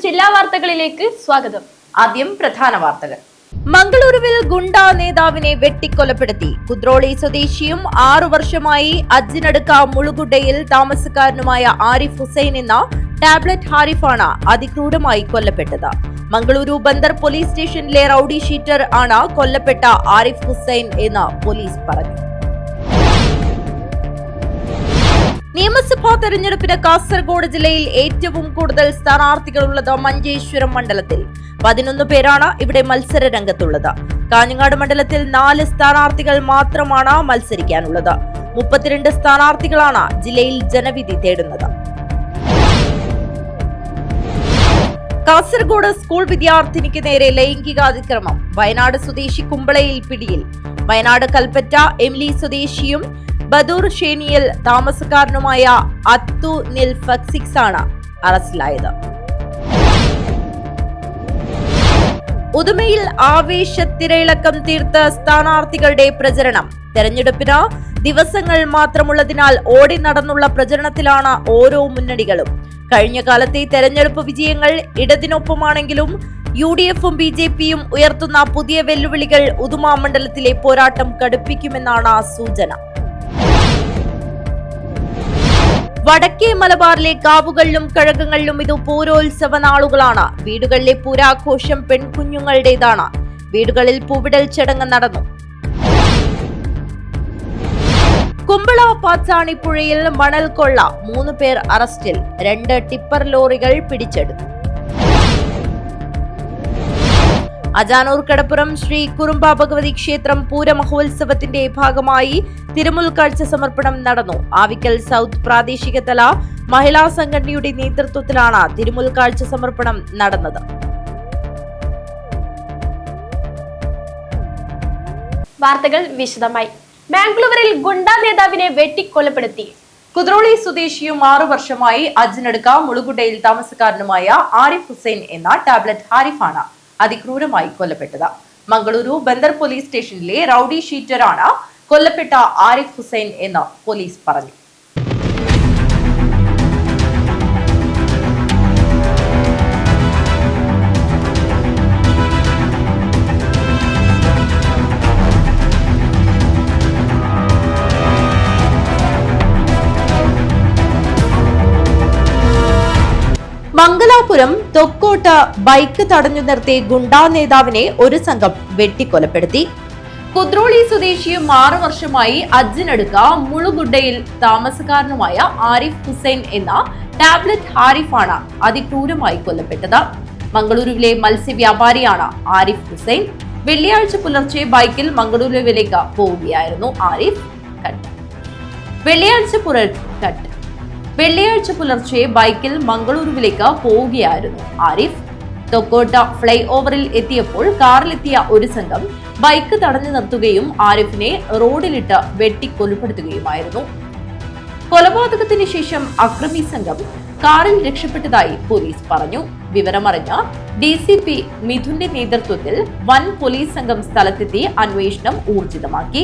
ജില്ലാ വാർത്തകളിലേക്ക് സ്വാഗതം. ആദ്യം പ്രധാന വാർത്തകൾ. മംഗളൂരുവിൽ ഗുണ്ടാ നേതാവിനെ വെട്ടിക്കൊലപ്പെടുത്തി. കുദ്രോളി സ്വദേശിയും 6 വർഷമായി അജ്ജിനടുക്ക മുളുകുഡയിൽ താമസക്കാരനുമായ ആരിഫ് ഹുസൈൻ എന്ന ടാബ്ലറ്റ് ഹാരിഫാണ് അതിക്രൂരമായി കൊല്ലപ്പെട്ടത്. മംഗളൂരു ബന്ദർ പോലീസ് സ്റ്റേഷനിലെ റൌഡി ഷീറ്റർ ആണ് കൊല്ലപ്പെട്ട ആരിഫ് ഹുസൈൻ എന്ന് പോലീസ് പറഞ്ഞു. നിയമസഭാ തെരഞ്ഞെടുപ്പിന് കാസർഗോഡ് ജില്ലയിൽ ഏറ്റവും കൂടുതൽ സ്ഥാനാർത്ഥികളുള്ളത് മഞ്ചേശ്വരം മണ്ഡലത്തിൽ. 11 പേരാണ് ഇവിടെ മത്സര രംഗത്തുള്ളത്. കാഞ്ഞങ്ങാട് മണ്ഡലത്തിൽ 4 സ്ഥാനാർത്ഥികൾ മാത്രമാണ് മത്സരിക്കാനുള്ളത്. 32 സ്ഥാനാർത്ഥികളാണ് ജില്ലയിൽ ജനവിധി തേടുന്നത്. കാസർഗോഡ് സ്കൂൾ വിദ്യാർത്ഥിനിക്ക് നേരെ ലൈംഗികാതിക്രമം. വയനാട് സ്വദേശി കുമ്പളയിൽ പിടിയിൽ. വയനാട് കൽപ്പറ്റ എമിലി സ്വദേശിയും ബദൂർ ഷേനിയിൽ താമസക്കാരനുമായ അത്തു നിൽ ഫക്സിക്സ് ആണ് അറസ്റ്റിലായത്. ഉദുമയിൽ ആവേശത്തിരയിളക്കം തീർത്ത സ്ഥാനാർത്ഥികളുടെ പ്രചരണം. തെരഞ്ഞെടുപ്പിന് ദിവസങ്ങൾ മാത്രമുള്ളതിനാൽ ഓടി നടന്നുള്ള പ്രചരണത്തിലാണ് ഓരോ മുന്നണികളും. കഴിഞ്ഞ കാലത്തെ തെരഞ്ഞെടുപ്പ് വിജയങ്ങൾ ഇടതിനൊപ്പമാണെങ്കിലും UDFും BJPയും ഉയർത്തുന്ന പുതിയ വെല്ലുവിളികൾ ഉദുമ മണ്ഡലത്തിലെ പോരാട്ടം കടുപ്പിക്കുമെന്നാണ് സൂചന. വടക്കേ മലബാറിലെ കാവുകളിലും കഴകങ്ങളിലും ഇത് പൂരോത്സവ നാളുകളാണ്. വീടുകളിലെ പൂരാഘോഷം പെൺകുഞ്ഞുങ്ങളുടേതാണ്. വീടുകളിൽ പൂവിടൽ ചടങ്ങ് നടന്നു. കുമ്പള പാച്ചാണിപ്പുഴയിൽ മണൽ കൊള്ള. 3 പേർ അറസ്റ്റിൽ. 2 ടിപ്പർ ലോറികൾ പിടിച്ചെടുത്തു. അജാനൂർ കടപ്പുറം ശ്രീ കുറുമ്പ ഭഗവതി ക്ഷേത്രം പൂരമഹോത്സവത്തിന്റെ ഭാഗമായി തിരുമുൽ കാഴ്ച സമർപ്പണം നടന്നു. ആവിക്കൽ സൗത്ത് പ്രാദേശിക തല മഹിളാ സംഘടനയുടെ നേതൃത്വത്തിലാണ് തിരുമുൽ കാഴ്ച സമർപ്പണം നടന്നത്. വാർത്തകൾ വിശദമായി. ബാംഗ്ലൂരിൽ ഗുണ്ടാ നേതാവിനെ വെട്ടിക്കൊലപ്പെടുത്തി. കുദ്രോളി സ്വദേശിയും 6 വർഷമായി അജ്ജിനടുക്ക മുളുകുഡയിൽ താമസക്കാരനുമായ ആരിഫ് ഹുസൈൻ എന്ന ടാബ്ലറ്റ് ഹാരിഫാണ് അതിക്രൂരമായി കൊല്ലപ്പെട്ടത്. മംഗളൂരു ബന്ദർ പോലീസ് സ്റ്റേഷനിലെ റൌഡി ഷീറ്ററാണ് കൊല്ലപ്പെട്ട ആരിഫ് ഹുസൈൻ എന്ന് പോലീസ് പറഞ്ഞു. മംഗലാപുരം തൊക്കോട്ട് ബൈക്ക് തടഞ്ഞു നിർത്തി ഗുണ്ടാ നേതാവിനെ ഒരു സംഘം വെട്ടിക്കൊലപ്പെടുത്തി. കുദ്രോളി സ്വദേശിയും 6 വർഷമായി അജ്ജിനടുക്ക മുളുഗുഡയിൽ താമസക്കാരനുമായ ആരിഫ് ഹുസൈൻ എന്ന ടാബ്ലറ്റ് ഹാരിഫാണ് അതിക്രൂരമായി കൊല്ലപ്പെട്ടത്. മംഗളൂരുവിലെ മത്സ്യവ്യാപാരിയാണ് ആരിഫ് ഹുസൈൻ. വെള്ളിയാഴ്ച പുലർച്ചെ ബൈക്കിൽ മംഗളൂരുവിലേക്ക് പോവുകയായിരുന്നു ആരിഫ്. വെള്ളിയാഴ്ച പുലർച്ചെ ബൈക്കിൽ മംഗളൂരുവിലേക്ക് പോവുകയായിരുന്നു ആരിഫ്. തൊക്കോട്ട ഫ്ലൈ ഓവറിൽ എത്തിയപ്പോൾ കാറിലെത്തിയ ഒരു സംഘം ബൈക്ക് തടഞ്ഞു നിർത്തുകയും ആരിഫിനെ റോഡിലിട്ട് വെട്ടിക്കൊലപ്പെടുത്തുകയുമായിരുന്നു. കൊലപാതകത്തിന് ശേഷം അക്രമി സംഘം കാറിൽ രക്ഷപ്പെട്ടതായി പോലീസ് പറഞ്ഞു. വിവരമറിഞ്ഞ DCP മിഥുന്റെ നേതൃത്വത്തിൽ വൻ പോലീസ് സംഘം സ്ഥലത്തെത്തി അന്വേഷണം ഊർജിതമാക്കി.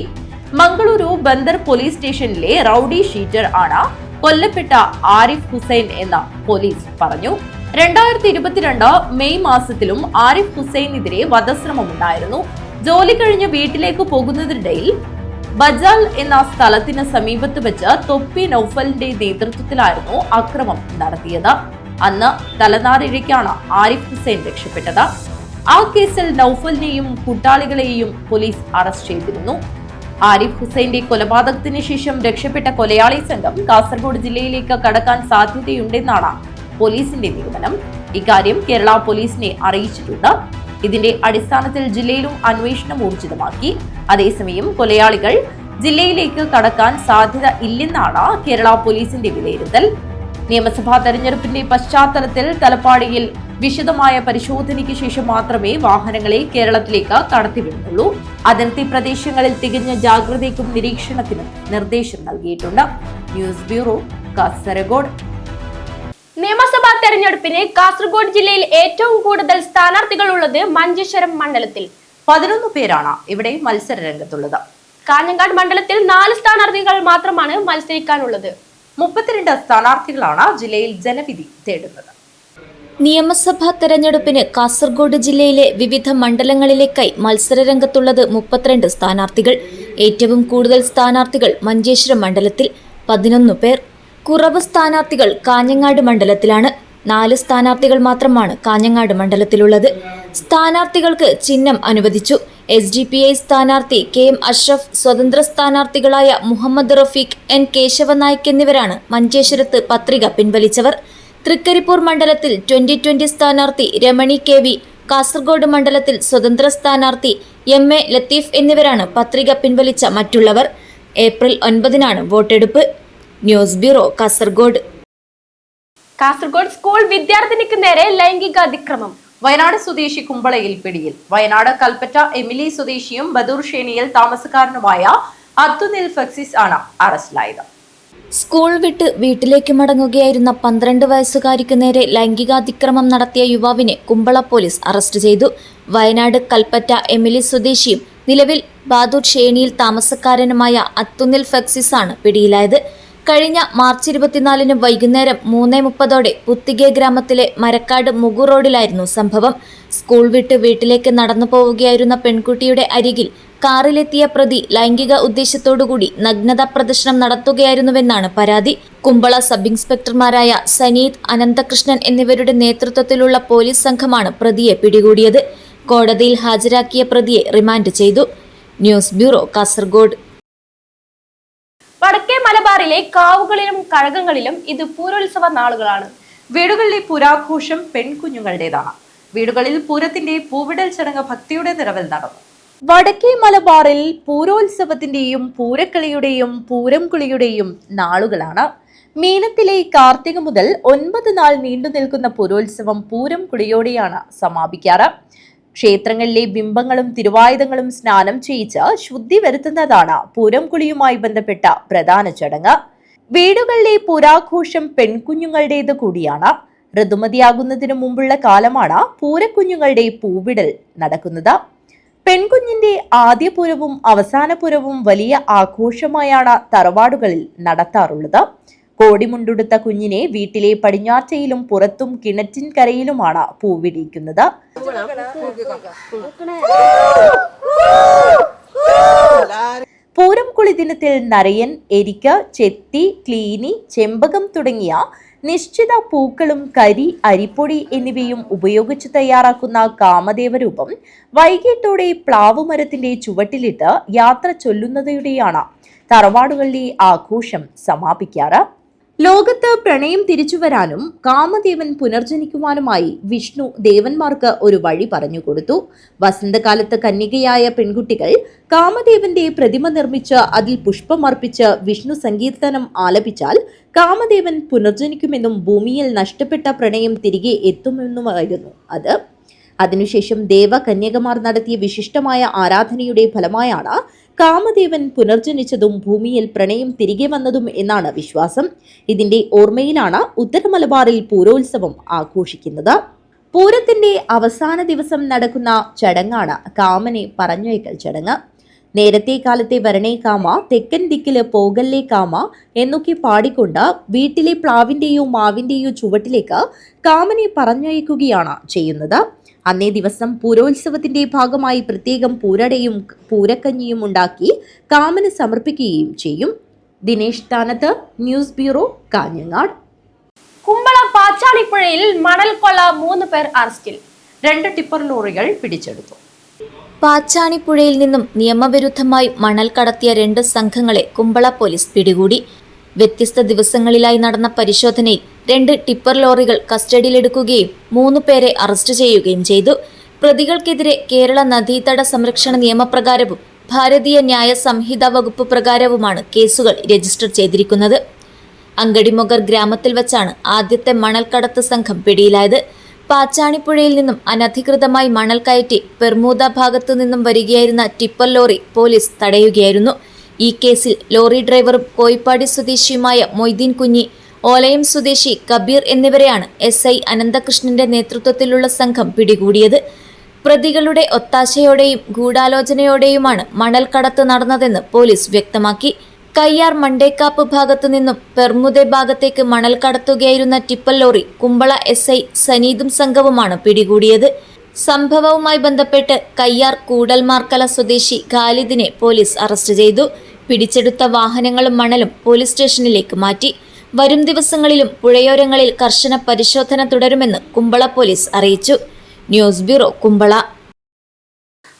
മംഗളൂരു ബന്ദർ പോലീസ് സ്റ്റേഷനിലെ റൌഡി ഷീറ്റർ ആണ് കൊല്ലപ്പെട്ട ആരിഫ് ഹുസൈൻ എന്ന് പോലീസ് പറഞ്ഞു. 2022 മെയ് മാസത്തിലും ആരിഫ് ഹുസൈനെതിരെ വധശ്രമമുണ്ടായിരുന്നു. ജോലി കഴിഞ്ഞ് വീട്ടിലേക്ക് പോകുന്നതിനിടയിൽ ബജാൽ എന്ന സ്ഥലത്തിന് സമീപത്ത് വെച്ച് തൊപ്പി നൌഫലിന്റെ നേതൃത്വത്തിലായിരുന്നു അക്രമം നടത്തിയത്. അന്ന് തലനാരിഴയ്ക്കാണ് ആരിഫ് ഹുസൈൻ രക്ഷപ്പെട്ടത്. ആ കേസിൽ നൌഫലിനെയും കൂട്ടാളികളെയും പോലീസ് അറസ്റ്റ് ചെയ്തിരുന്നു. ആരിഫ് ഹുസൈന്റെ കൊലപാതകത്തിന് ശേഷം രക്ഷപ്പെട്ട കൊലയാളി സംഘം കാസർഗോഡ് ജില്ലയിലേക്ക് കടക്കാൻ സാധ്യതയുണ്ടെന്നാണ് പോലീസിന്റെ നിഗമനം. ഇക്കാര്യം കേരള പോലീസിനെ അറിയിച്ചിട്ടുണ്ട്. ഇതിന്റെ അടിസ്ഥാനത്തിൽ ജില്ലയിലും അന്വേഷണം ഊർജിതമാക്കി. അതേസമയം കൊലയാളികൾ ജില്ലയിലേക്ക് കടക്കാൻ സാധ്യത ഇല്ലെന്നാണ് കേരള പോലീസിന്റെ വിലയിരുത്തൽ. നിയമസഭാ തെരഞ്ഞെടുപ്പിന്റെ പശ്ചാത്തലത്തിൽ തലപ്പാടിയിൽ വിശദമായ പരിശോധനയ്ക്ക് ശേഷം മാത്രമേ വാഹനങ്ങളെ കേരളത്തിലേക്ക് കടത്തിവിടുന്നുള്ളൂ. അതിർത്തി പ്രദേശങ്ങളിൽ തികഞ്ഞ ജാഗ്രതയ്ക്കും നിരീക്ഷണത്തിനും നിർദ്ദേശം നൽകിയിട്ടുണ്ട്. News bureau, Kasaragod. നിയമസഭാ തെരഞ്ഞെടുപ്പിന് കാസർഗോഡ് ജില്ലയിൽ ഏറ്റവും കൂടുതൽ സ്ഥാനാർത്ഥികൾ ഉള്ളത് മഞ്ചേശ്വരം മണ്ഡലത്തിൽ. 11 പേരാണ് ഇവിടെ മത്സര രംഗത്തുള്ളത്. കാഞ്ഞങ്ങാട് മണ്ഡലത്തിൽ 4 സ്ഥാനാർത്ഥികൾ മാത്രമാണ് മത്സരിക്കാനുള്ളത്. 32 സ്ഥാനാർത്ഥികളാണ് ജില്ലയിൽ ജനവിധി തേടുന്നത്. നിയമസഭാ തെരഞ്ഞെടുപ്പിന് കാസർഗോഡ് ജില്ലയിലെ വിവിധ മണ്ഡലങ്ങളിലേക്കായി മത്സരരംഗത്തുള്ളത് 32 സ്ഥാനാർത്ഥികൾ. ഏറ്റവും കൂടുതൽ സ്ഥാനാർത്ഥികൾ മഞ്ചേശ്വരം മണ്ഡലത്തിൽ 11 പേർ. കുറവ് സ്ഥാനാർത്ഥികൾ കാഞ്ഞങ്ങാട് മണ്ഡലത്തിലാണ്. 4 സ്ഥാനാർത്ഥികൾ മാത്രമാണ് കാഞ്ഞങ്ങാട് മണ്ഡലത്തിലുള്ളത്. സ്ഥാനാർത്ഥികൾക്ക് ചിഹ്നം അനുവദിച്ചു. SDPI സ്ഥാനാർത്ഥി KM അഷ്റഫ്, സ്വതന്ത്ര സ്ഥാനാർത്ഥികളായ മുഹമ്മദ് റഫീഖ്, N കേശവ നായിക് എന്നിവരാണ് മഞ്ചേശ്വരത്ത് പത്രിക പിൻവലിച്ചവർ. തൃക്കരിപ്പൂർ മണ്ഡലത്തിൽ 2020 സ്ഥാനാർത്ഥി രമണി KV, കാസർഗോഡ് മണ്ഡലത്തിൽ സ്വതന്ത്ര സ്ഥാനാർത്ഥി MA ലത്തീഫ് എന്നിവരാണ് പത്രിക പിൻവലിച്ച മറ്റുള്ളവർ. ഏപ്രിൽ 9-നാണ് വോട്ടെടുപ്പ്. News bureau, Kasaragod. Kasaragod school വിദ്യാർത്ഥിനിക്ക് നേരെ ലൈംഗിക അതിക്രമം. വയനാട് സ്വദേശി കുമ്പളയിൽ പിടിയിൽ. വയനാട് കൽപ്പറ്റ എമിലി സ്വദേശിയും ബദൂർ ഷേണിയിൽ താമസക്കാരനുമായ അത്തുനിൽ ഫക്സിസ് ആണ് അറസ്റ്റിലായത്. സ്കൂൾ വിട്ട് വീട്ടിലേക്ക് മടങ്ങുകയായിരുന്ന 12 വയസ്സുകാരിക്ക് നേരെ ലൈംഗികാതിക്രമം നടത്തിയ യുവാവിനെ കുമ്പള പോലീസ് അറസ്റ്റ് ചെയ്തു. വയനാട് കൽപ്പറ്റ എമിലി സ്വദേശിയും നിലവിൽ ബദൂർ ഷേണിയിൽ താമസക്കാരനുമായ അത്തുനിൽ ഫക്സിസ് ആണ് പിടിയിലായത്. കഴിഞ്ഞ മാർച്ച് 24-ന് വൈകുന്നേരം 3:30-ഓടെ പുത്തികെ ഗ്രാമത്തിലെ മരക്കാട് മുഗു റോഡിലായിരുന്നു സംഭവം. സ്കൂൾ വിട്ട് വീട്ടിലേക്ക് നടന്നു പോവുകയായിരുന്ന പെൺകുട്ടിയുടെ അരികിൽ കാറിലെത്തിയ പ്രതി ലൈംഗിക ഉദ്ദേശത്തോടുകൂടി നഗ്നതാ പ്രദർശനം നടത്തുകയായിരുന്നുവെന്നാണ് പരാതി. കുമ്പള സബ് ഇൻസ്പെക്ടർമാരായ സനീത്, അനന്തകൃഷ്ണൻ എന്നിവരുടെ നേതൃത്വത്തിലുള്ള പോലീസ് സംഘമാണ് പ്രതിയെ പിടികൂടിയത്. കോടതിയിൽ ഹാജരാക്കിയ പ്രതിയെ റിമാൻഡ് ചെയ്തു. News bureau, Kasaragod. വടക്കേ മലബാറിലെ കാവുകളിലും കഴകങ്ങളിലും ഇത് പൂരോത്സവ നാളുകളാണ്. വീടുകളിലെ പൂരാഘോഷം പെൺകുഞ്ഞുങ്ങളുടേതാണ്. വീടുകളിൽ പൂരത്തിന്റെ പൂവിടൽ ചടങ്ങ് ഭക്തിയുടെ നിറവിൽ നടന്നു. വടക്കേ മലബാറിൽ പൂരോത്സവത്തിന്റെയും പൂരക്കളിയുടെയും പൂരംകുളിയുടെയും നാളുകളാണ്. മീനത്തിലെ കാർത്തിക മുതൽ 9 നാൾ നീണ്ടു നിൽക്കുന്ന പൂരോത്സവം പൂരം കുളിയോടെയാണ് സമാപിക്കാറ്. ക്ഷേത്രങ്ങളിലെ ബിംബങ്ങളും തിരുവായുധങ്ങളും സ്നാനം ചെയ്യിച്ച് ശുദ്ധി വരുത്തുന്നതാണ് പൂരം കുളിയുമായി ബന്ധപ്പെട്ട പ്രധാന ചടങ്ങ്. വീടുകളിലെ പൂരാഘോഷം പെൺകുഞ്ഞുങ്ങളുടേത് കൂടിയാണ്. ഋതുമതിയാകുന്നതിന് മുമ്പുള്ള കാലമാണ് പൂരക്കുഞ്ഞുങ്ങളുടെ പൂവിടൽ നടക്കുന്നത്. പെൺകുഞ്ഞിന്റെ ആദ്യ പൂരവും അവസാന പൂരവും വലിയ ആഘോഷമായാണ് തറവാടുകളിൽ നടത്താറുള്ളത്. കോടിമുണ്ടുടുത്ത കുഞ്ഞിനെ വീട്ടിലെ പടിഞ്ഞാറ്റയിലും പുറത്തും കിണറ്റിൻകരയിലുമാണ് പൂവിടിക്കുന്നത്. പൂരം കുളി ദിനത്തിൽ നരയൻ, എരിക്ക്, ചെത്തി, ക്ലീനി, ചെമ്പകം തുടങ്ങിയ നിശ്ചിത പൂക്കളും കരി, അരിപ്പൊടി എന്നിവയും ഉപയോഗിച്ച് തയ്യാറാക്കുന്ന കാമദേവരൂപം വൈകിട്ടോടെ പ്ലാവുമരത്തിന്റെ ചുവട്ടിലിട്ട് യാത്ര ചൊല്ലുന്നതോടെയാണ് തറവാടുകളിലെ ആഘോഷം സമാപിക്കാറ്. ലോകത്ത് പ്രണയം തിരിച്ചുവരാനും കാമദേവൻ പുനർജനിക്കുവാനുമായി വിഷ്ണു ദേവന്മാർക്ക് ഒരു വഴി പറഞ്ഞുകൊടുത്തു. വസന്തകാലത്ത് കന്യകയായ പെൺകുട്ടികൾ കാമദേവന്റെ പ്രതിമ നിർമ്മിച്ച് അതിൽ പുഷ്പമർപ്പിച്ച് വിഷ്ണു സങ്കീർത്തനം ആലപിച്ചാൽ കാമദേവൻ പുനർജനിക്കുമെന്നും ഭൂമിയിൽ നഷ്ടപ്പെട്ട പ്രണയം തിരികെ എത്തുമെന്നുമായിരുന്നു അത്. അതിനുശേഷം ദേവകന്യകമാർ നടത്തിയ വിശിഷ്ടമായ ആരാധനയുടെ ഫലമായാണ് കാമദേവൻ പുനർജനിച്ചതും ഭൂമിയിൽ പ്രണയം തിരികെ വന്നതും എന്നാണ് വിശ്വാസം. ഇതിന്റെ ഓർമ്മയിലാണ് ഉത്തര മലബാറിൽ പൂരോത്സവം ആഘോഷിക്കുന്നത്. പൂരത്തിന്റെ അവസാന ദിവസം നടക്കുന്ന ചടങ്ങാണ് കാമനെ പറഞ്ഞയക്കൽ ചടങ്ങ്. നേരത്തെ കാലത്തെ വരണേ കാമ, തെക്കൻ ദിക്കില് പോകല്ലേ കാമ എന്നൊക്കെ പാടിക്കൊണ്ട് വീട്ടിലെ പ്ലാവിന്റെയോ മാവിന്റെയോ ചുവട്ടിലേക്ക് കാമനെ പറഞ്ഞയക്കുകയാണ് ചെയ്യുന്നത്. അന്നേ ദിവസം പൂരോത്സവത്തിന്റെ ഭാഗമായി പ്രത്യേകം പൂരടയും പൂരക്കഞ്ഞിയും ഉണ്ടാക്കി കാമന് സമർപ്പിക്കുകയും ചെയ്യും. ദിനേശ് സ്ഥാനത്ത്, ന്യൂസ് ബ്യൂറോ, കാഞ്ഞങ്ങാട്. കുമ്പള പാച്ചാളിപ്പുഴയിൽ മണൽ കൊള്ള 3 പേർ അറസ്റ്റിൽ. 2 ടിപ്പർ ലോറികൾ പിടിച്ചെടുത്തു. പാച്ചാണിപ്പുഴയിൽ നിന്നും നിയമവിരുദ്ധമായി മണൽ കടത്തിയ 2 സംഘങ്ങളെ കുമ്പള പോലീസ് പിടികൂടി. വ്യത്യസ്ത ദിവസങ്ങളിലായി നടന്ന പരിശോധനയിൽ 2 ടിപ്പർ ലോറികൾ കസ്റ്റഡിയിലെടുക്കുകയും 3 പേരെ അറസ്റ്റ് ചെയ്യുകയും ചെയ്തു. പ്രതികൾക്കെതിരെ കേരള നദീതട സംരക്ഷണ നിയമപ്രകാരവും ഭാരതീയ ന്യായ സംഹിത വകുപ്പ് പ്രകാരവുമാണ് കേസുകൾ രജിസ്റ്റർ ചെയ്തിരിക്കുന്നത്. അങ്കടിമൊഗർ ഗ്രാമത്തിൽ വച്ചാണ് ആദ്യത്തെ മണൽക്കടത്ത് സംഘം പിടിയിലായത്. പാച്ചാണിപ്പുഴയിൽ നിന്നും അനധികൃതമായി മണൽ കയറ്റി പെർമൂദ ഭാഗത്തു നിന്നും വരികയായിരുന്ന ടിപ്പർ ലോറി പോലീസ് തടയുകയായിരുന്നു. ഈ കേസിൽ ലോറി ഡ്രൈവറും കോയിപ്പാടി സ്വദേശിയുമായ മൊയ്തീൻ കുഞ്ഞി, ഓലയം സ്വദേശി കബീർ എന്നിവരെയാണ് SI അനന്തകൃഷ്ണന്റെ നേതൃത്വത്തിലുള്ള സംഘം പിടികൂടിയത്. പ്രതികളുടെ ഒത്താശയോടെയും ഗൂഢാലോചനയോടെയുമാണ് മണൽ കടത്ത് നടന്നതെന്ന് പോലീസ് വ്യക്തമാക്കി. കയ്യാർ മണ്ടേക്കാപ്പ് ഭാഗത്തു നിന്നും പെർമുദെ ഭാഗത്തേക്ക് മണൽ കടത്തുകയായിരുന്ന ടിപ്പർ ലോറി കുമ്പള SI സനീദും സംഘവുമാണ് പിടികൂടിയത്. സംഭവവുമായി ബന്ധപ്പെട്ട് കയ്യാർ കൂടൽമാർക്കല സ്വദേശി ഖാലിദിനെ പോലീസ് അറസ്റ്റ് ചെയ്തു. പിടിച്ചെടുത്ത വാഹനങ്ങളും മണലും പോലീസ് സ്റ്റേഷനിലേക്ക് മാറ്റി. വരും ദിവസങ്ങളിലും പുഴയോരങ്ങളിൽ കർശന പരിശോധന തുടരുമെന്ന് കുമ്പള പോലീസ് അറിയിച്ചു. News bureau, Kumbla.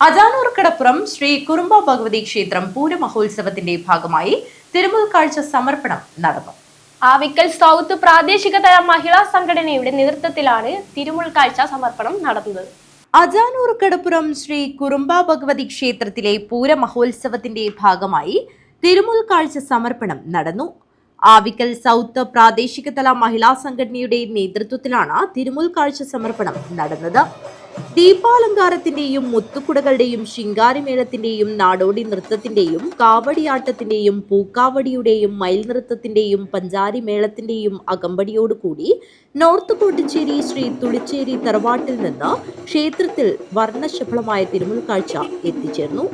അജാനൂർ കടപ്പുറം ശ്രീ കുറുമ്പ ഭഗവതി ക്ഷേത്രം പൂരമഹോത്സവത്തിന്റെ ഭാഗമായി തിരുമുൽ കാഴ്ച സമർപ്പണം നടന്നു. ആവിക്കൽ സൗത്ത് പ്രാദേശിക തല മഹിളാ സംഘടനയുടെ നേതൃത്വത്തിലാണ് തിരുമുൽ കാഴ്ച സമർപ്പണം നടന്നത്. അജാനൂർ കടപ്പുറം ശ്രീ കുറുമ്പ ഭഗവതി ക്ഷേത്രത്തിലെ പൂരമഹോത്സവത്തിന്റെ ഭാഗമായി തിരുമുൽ കാഴ്ച സമർപ്പണം നടന്നു. ആവിക്കൽ സൗത്ത് പ്രാദേശിക തല മഹിളാ സംഘടനയുടെ നേതൃത്വത്തിലാണ് തിരുമുൽ കാഴ്ച സമർപ്പണം നടന്നത്. ദീപാലങ്കാരത്തിന്റെയും മുത്തുകുടകളുടെയും ശിങ്കാരിമേളത്തിന്റെയും നാടോടി നൃത്തത്തിന്റെയും കാവടിയാട്ടത്തിന്റെയും പൂക്കാവടിയുടെയും മയിൽ നൃത്തത്തിന്റെയും പഞ്ചാരി മേളത്തിന്റെയും അകമ്പടിയോടുകൂടി നോർത്ത് കോട്ടച്ചേരി ശ്രീ തുളിച്ചേരി തറവാട്ടിൽ നിന്ന് ക്ഷേത്രത്തിൽ വർണ്ണശബളമായ തിരുമുൽ കാഴ്ച എത്തിച്ചേർന്നു.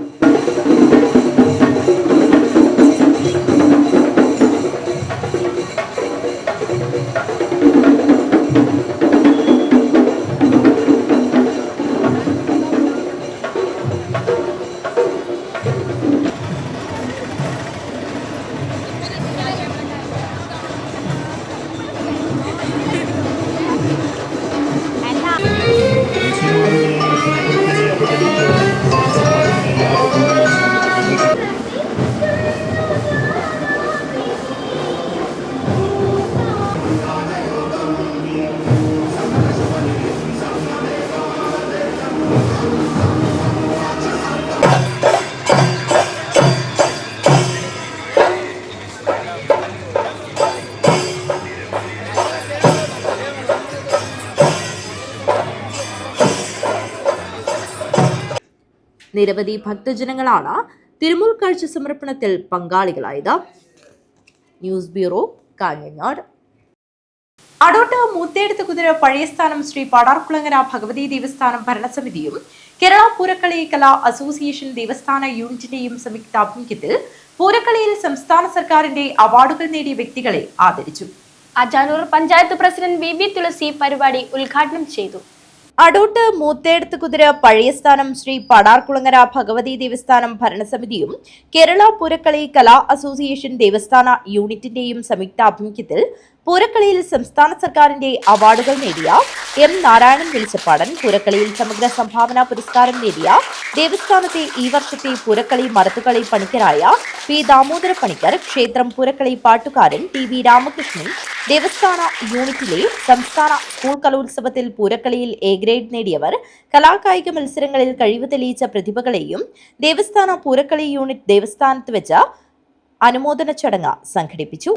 നിരവധി ഭക്തജനങ്ങളാണ് തിരുമുൽ കാഴ്ച സമർപ്പണത്തിൽ പങ്കാളികളായത്. News bureau, Kanhangad. അടോട്ട് മൂത്തേടത്ത് കുതിര പഴയസ്ഥാനം ശ്രീ പാടാർകുളങ്ങര ഭഗവതി ദേവസ്ഥാനം ഭരണസമിതിയും കേരള പൂരക്കളി കലാ അസോസിയേഷൻ ദേവസ്ഥാന യൂണിറ്റിന്റെയും സംയുക്താഭിമുഖ്യത്തിൽ പൂരക്കളിയിൽ സംസ്ഥാന സർക്കാരിന്റെ അവാർഡുകൾ നേടിയ വ്യക്തികളെ ആദരിച്ചു. അജാനൂർ പഞ്ചായത്ത് പ്രസിഡന്റ് VB തുളസി പരിപാടി ഉദ്ഘാടനം ചെയ്തു. അടോട്ട് മൂത്തേടത്ത് കുതിര പഴയസ്ഥാനം ശ്രീ പാടാർകുളങ്ങര ഭഗവതി ദേവസ്ഥാനം ഭരണസമിതിയും കേരള പൂരക്കളി കലാ അസോസിയേഷൻ ദേവസ്ഥാന യൂണിറ്റിന്റെയും സംയുക്താഭിമുഖ്യത്തിൽ പൂരക്കളിയിൽ സംസ്ഥാന സർക്കാരിന്റെ അവാർഡുകൾ നേടിയ M. നാരായണൻ വെളിച്ചപ്പാടൻ, പൂരക്കളിയിൽ സമഗ്ര സംഭാവന പുരസ്കാരം നേടിയ ദേവസ്ഥാനത്തെ ഈ വർഷത്തെ പൂരക്കളി മറത്തുകളി പണിക്കരായ P. ദാമോദര പണിക്കർ, ക്ഷേത്രം പൂരക്കളി പാട്ടുകാരൻ TV. രാമകൃഷ്ണൻ, ദേവസ്ഥാന യൂണിറ്റിലെ സംസ്ഥാന സ്കൂൾ കലോത്സവത്തിൽ പൂരക്കളിയിൽ A ഗ്രേഡ് നേടിയവർ, കലാകായിക മത്സരങ്ങളിൽ കഴിവ് തെളിയിച്ച പ്രതിഭകളെയും ദേവസ്ഥാന പൂരക്കളി യൂണിറ്റ് ദേവസ്ഥാനത്ത് വെച്ച് അനുമോദന ചടങ്ങ് സംഘടിപ്പിച്ചു.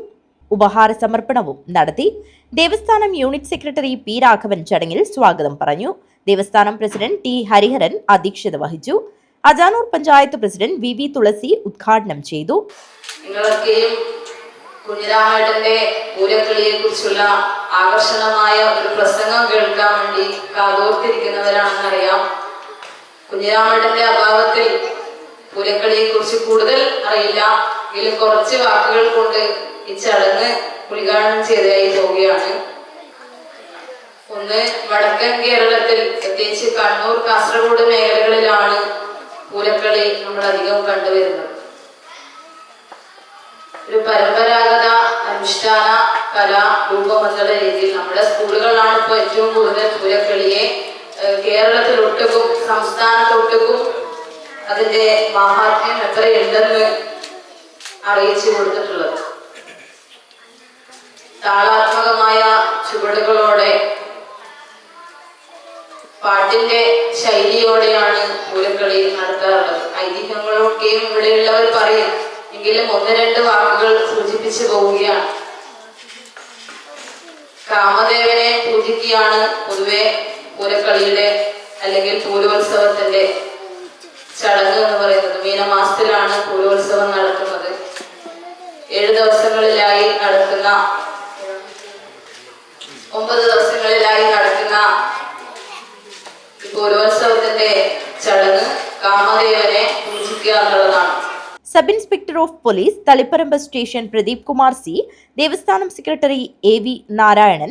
ഉപഹാര സമർപ്പണവും നടത്തി. ദേവസ്ഥാനം യൂണിറ്റ് സെക്രട്ടറി P. രാഘവൻ ചടങ്ങിൽ സ്വാഗതം പറഞ്ഞു. ദേവസ്ഥാനം പ്രസിഡന്റ് T. ഹരിഹരൻ അധ്യക്ഷത വഹിച്ചു. അജാനൂർ പഞ്ചായത്ത് പ്രസിഡന്റ് VB തുളസി ഉദ്ഘാടനം ചെയ്തു. നിങ്ങളൊക്കെയും കുഞ്ഞിരാമേട്ടന്റെ പൂരക്കളിയെ കുറിച്ചുള്ള ആകർഷണമായ ഒരു പ്രസംഗം കേൾക്കാൻ വേണ്ടി കാതോർത്തിരിക്കുന്നവരാണെന്നറിയാം. കുഞ്ഞിരാമേട്ടന്റെ അഭാവത്തിൽ പൂരക്കളിയെ കുറിച്ച് കൂടുതൽ അറിയില്ല. എങ്കിലും കുറച്ച് വാക്കുകൾ കൊണ്ട് ഈ ചടങ്ങ് ഉദ്ഘാടനം ചെയ്തതായി പോവുകയാണ്. ഒന്ന്, വടക്കൻ കേരളത്തിൽ പ്രത്യേകിച്ച് കണ്ണൂർ, കാസർഗോഡ് മേഖലകളിലാണ് പൂരക്കളി നമ്മൾ അധികം കണ്ടുവരുന്നത്. ഒരു പരമ്പരാഗത അനുഷ്ഠാന കലാ രൂപമെന്നുള്ള രീതിയിൽ നമ്മുടെ സ്കൂളുകളാണ് ഇപ്പോൾ ഏറ്റവും കൂടുതൽ പൂരക്കളിയെ കേരളത്തിലൊട്ടുക്കും സംസ്ഥാനത്തൊട്ടുക്കും അതിന്റെ മാഹാത്മ്യം എത്രയുണ്ടെന്ന് അറിയിച്ചു കൊടുത്തിട്ടുള്ളത്. താളാത്മകമായ ചുവടുകളോടെ പാട്ടിന്റെ ശൈലിയോടെയാണ് പൂരക്കളി നടത്താറുള്ളത്. ഐതിഹ്യങ്ങളൊക്കെയും ഇവിടെയുള്ളവർ പറയും, എങ്കിലും ഒന്ന് രണ്ട് വാക്കുകൾ സൂചിപ്പിച്ചു പോവുകയാണ്. കാമദേവനെ പൂജിക്കുകയാണ് പൊതുവെ പൂരക്കളിയുടെ അല്ലെങ്കിൽ പൂരോത്സവത്തിന്റെ ചടങ്ങ് എന്ന് പറയുന്നത്. മീനമാസത്തിലാണ് പൂരോത്സവം നടക്കുന്നത്. 7 ദിവസങ്ങളിലായി നടക്കുന്ന 9 ദിവസങ്ങളിലായി നടക്കുന്ന പൂരോത്സവത്തിന്റെ ചടങ്ങ് കാമദേവനെ പൂജിക്കുക എന്നുള്ളതാണ്. Sub inspector of police Taliparamba station Pradeep Kumar C, ദേവസ്ഥാനം സെക്രട്ടറി AV നാരായണൻ,